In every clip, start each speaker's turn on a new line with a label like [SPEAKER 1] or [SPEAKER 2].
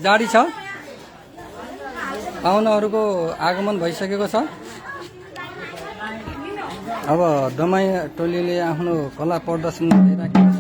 [SPEAKER 1] जाडी छ। पाहुनाहरूको आगमन भइसकेको छ। अब दमाई टोलीले आफ्नो कला प्रदर्शन गरिराखेको छ।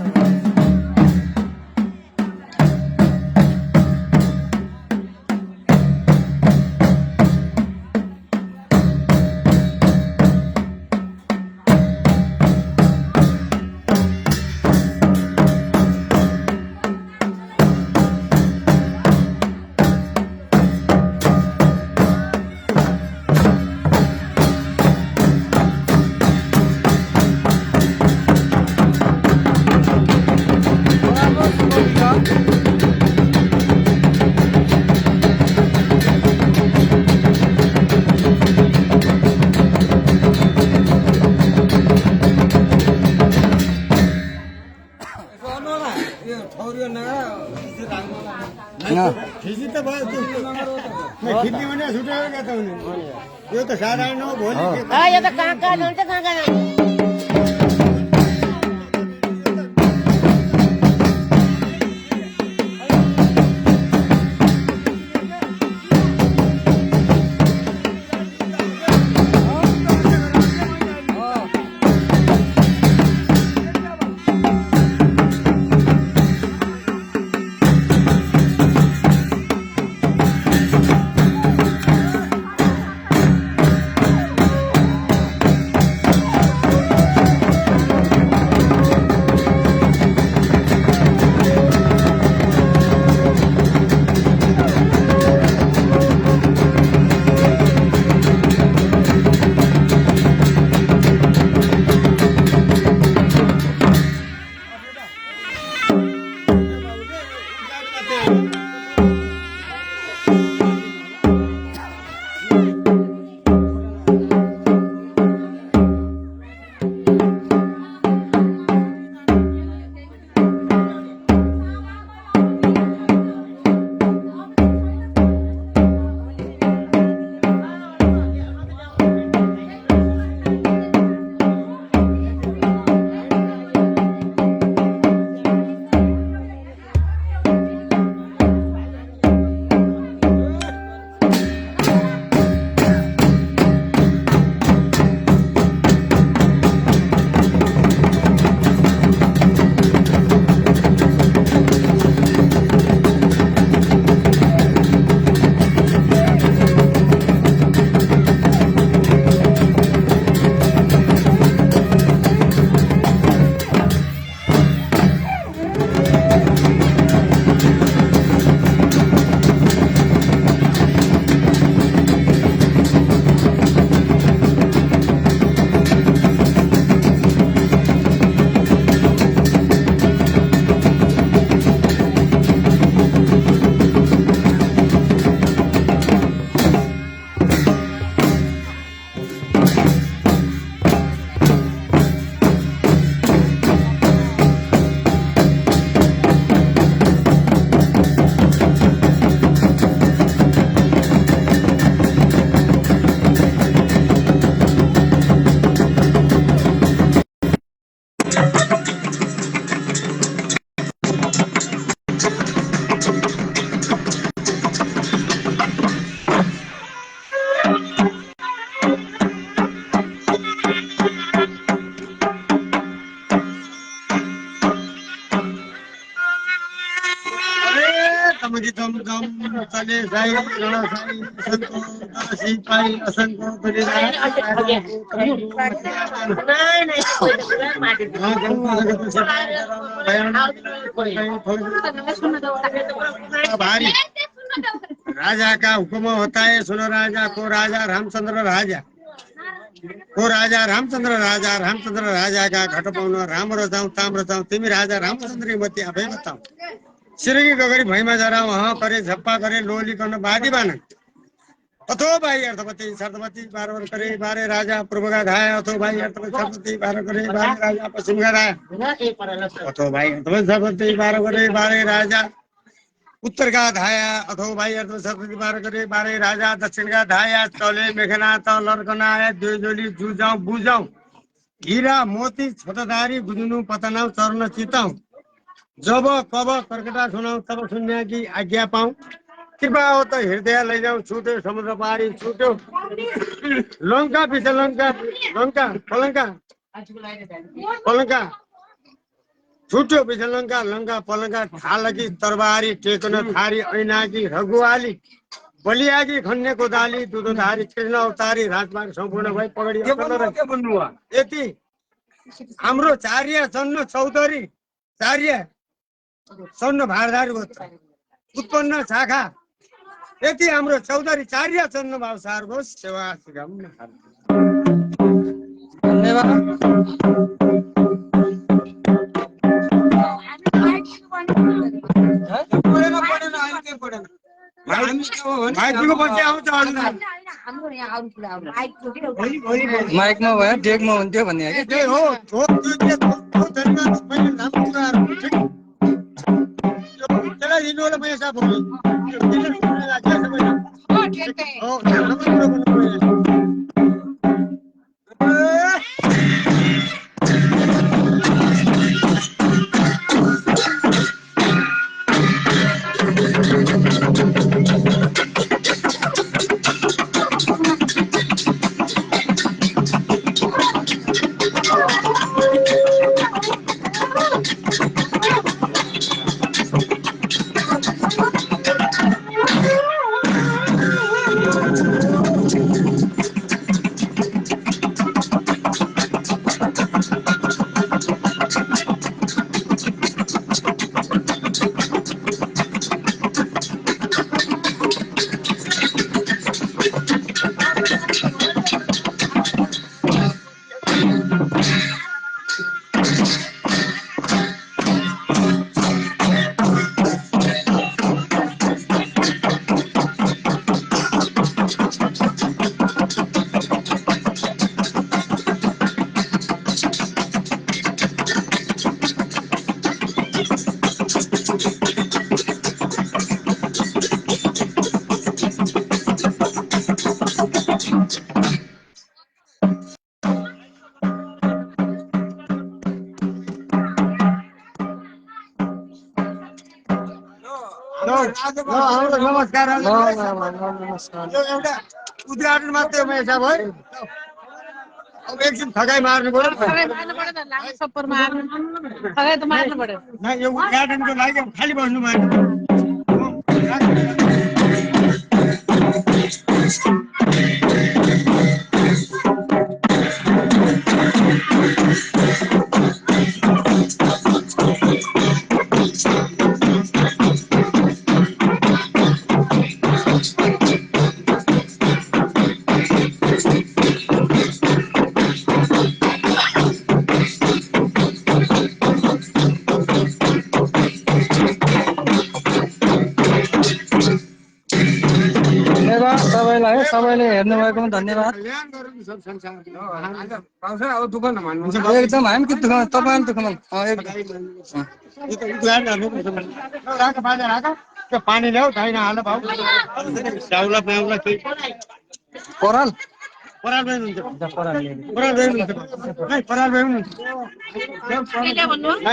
[SPEAKER 2] यो त साधारण हो भोलि
[SPEAKER 3] यो त कहाँ कहाँ जान्छ कहाँ कहाँ जान्छ
[SPEAKER 2] तमगी दम दम चले साई रण साई असंको दलसी पाई असंको बलिदा भारी राजा का हुक्म होता है सुनो राजा को राजा रामचंद्र राजा को राजा रामचंद्र राजा का घट पाउन राम र जाउँ ताम र जाउँ तिमी राजा रामचंद्र मती आफै बताऊ सिरगी गगरी भैमा जरा वहाँ करे झप्पा करे लोली गर्न बादी बान अथो भाई अर्थपति शर्तपति बार करे बारे राजा पूर्व का धाया अथो भाई अर्थपति शर्तपति बार करे बारे राजा पश्चिम का धाया अथो भाई अर्थपति शर्तपति बार करे बारे राजा उत्तर का धाया अथो भाई अर्थपति बार करे बारे राजा दक्षिण का धाया चले मेघना त लर्कना दुई जोली जुजाऊ बुझाऊ हीरा मोती छोटदारी बुझ्नु पतनाऊ चर्न चिताऊ जब कब कर्कटा सुनाऊ तब सुन्ने की आज्ञा पाऊं कृपा हो तो हृदय ले जाऊं छूटे समुद्र पारी छूटे लंका पीछे लंका लंका पलंका पलंका छूटो पीछे लंका लंका पलंका थाल की तरबारी टेकन थारी ऐना की रघुवाली बलिया की खन्ने को दाली दुधधारी कृष्ण अवतारी राजमार्ग सम्पूर्ण भई पगडी यति हाम्रो चार्य चन्न चौधरी चार्य स्वर्ण भारदारी गोत्र उत्पन्न शाखा यति हाम्रो चौधरी चार्य चन्न भाव सारगो सेवा सिगम
[SPEAKER 1] धन्यवाद।
[SPEAKER 2] माइकको पछि आउँछ
[SPEAKER 1] माइकमा भयो डेकमा हुन्थ्यो भन्ने हो कि
[SPEAKER 2] त्यही हो त्यसलाई दिनु होला पैसा नमस्कार एउटा उद्घाटन मात्रै महेशा भयो अब एकछिन ठगाई मार्नु पर्यो यो उद्घाटनको लागि खाली बस्नु भयो
[SPEAKER 1] सबैले हेर्नु भएकोमा धन्यवाद। एकदम हामी कि दुःखमा तपाईँ दुःखमा
[SPEAKER 2] पानी ल्याऊ धाइन हाल भाउ स्याउला प्याउला केही
[SPEAKER 1] पराल
[SPEAKER 2] पराल हुनुहुन्छ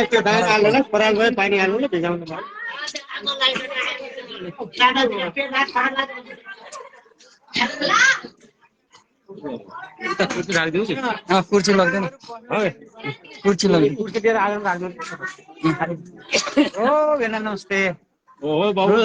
[SPEAKER 2] त्यो धाइन हाल्नु न पराल भए पानी हाल्नु न भिजाउनु
[SPEAKER 1] कुर्सी लाग्दैन कुर्सी लाग्दैन
[SPEAKER 4] ओ भेना नमस्ते
[SPEAKER 2] ओहो बाबू